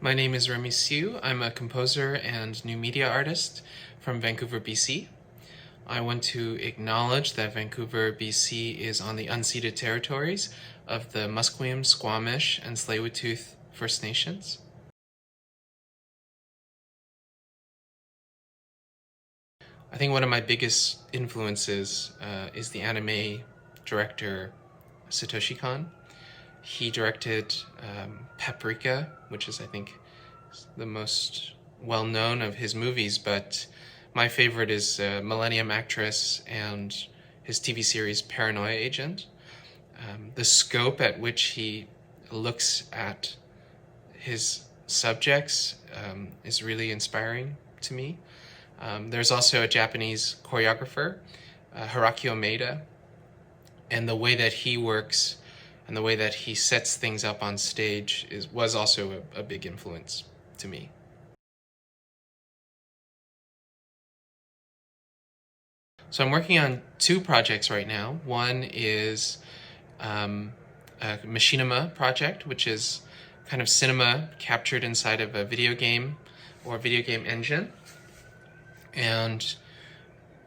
My name is Remy Siu. I'm a composer and new media artist from Vancouver, BC. I want to acknowledge that Vancouver, BC is on the unceded territories of the Musqueam, Squamish, and Tsleil-Waututh First Nations. I think one of my biggest influences is the anime director Satoshi Kon. He directed Paprika, which is, I think, the most well-known of his movies, but my favorite is Millennium Actress and his TV series Paranoia Agent. The scope at which he looks at his subjects is really inspiring to me. There's also a Japanese choreographer, Hiroki Maeda, and the way that he works and the way that he sets things up on stage was also a big influence to me. So I'm working on two projects right now. One is a machinima project, which is kind of cinema captured inside of a video game or a video game engine. And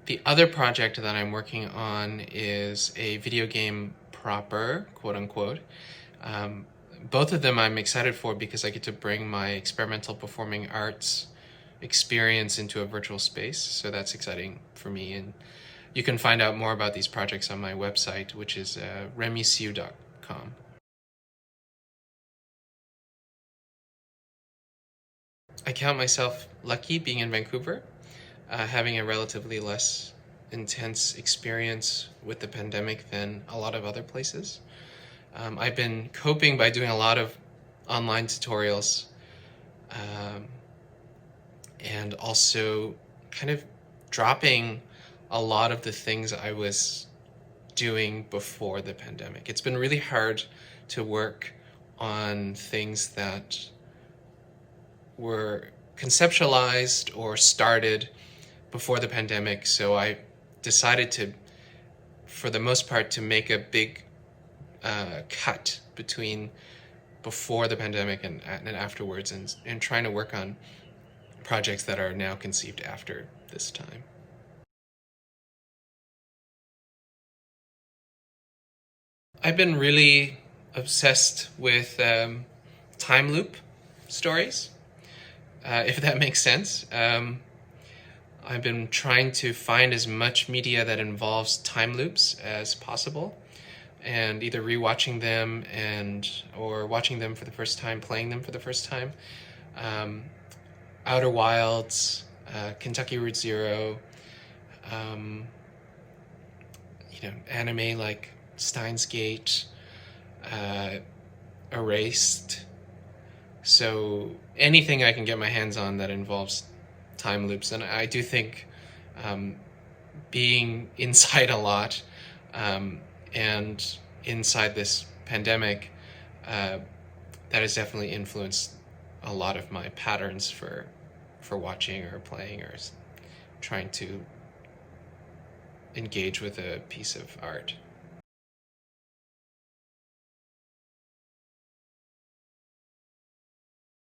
the other project that I'm working on is a video game proper, quote unquote. Both of them I'm excited for because I get to bring my experimental performing arts experience into a virtual space. So that's exciting for me. And you can find out more about these projects on my website, which is remysiu.com. I count myself lucky being in Vancouver, having a relatively less intense experience with the pandemic than a lot of other places. I've been coping by doing a lot of online tutorials and also kind of dropping a lot of the things I was doing before the pandemic. It's been really hard to work on things that were conceptualized or started before the pandemic, so I decided to, for the most part, to make a big cut between before the pandemic and afterwards, and trying to work on projects that are now conceived after this time. I've been really obsessed with time loop stories, if that makes sense. I've been trying to find as much media that involves time loops as possible, and either rewatching them or watching them for the first time, playing them for the first time. Outer Wilds, Kentucky Route Zero, anime like Steins Gate, Erased. So anything I can get my hands on that involves time loops. And I do think being inside a lot and inside this pandemic, that has definitely influenced a lot of my patterns for watching or playing or trying to engage with a piece of art.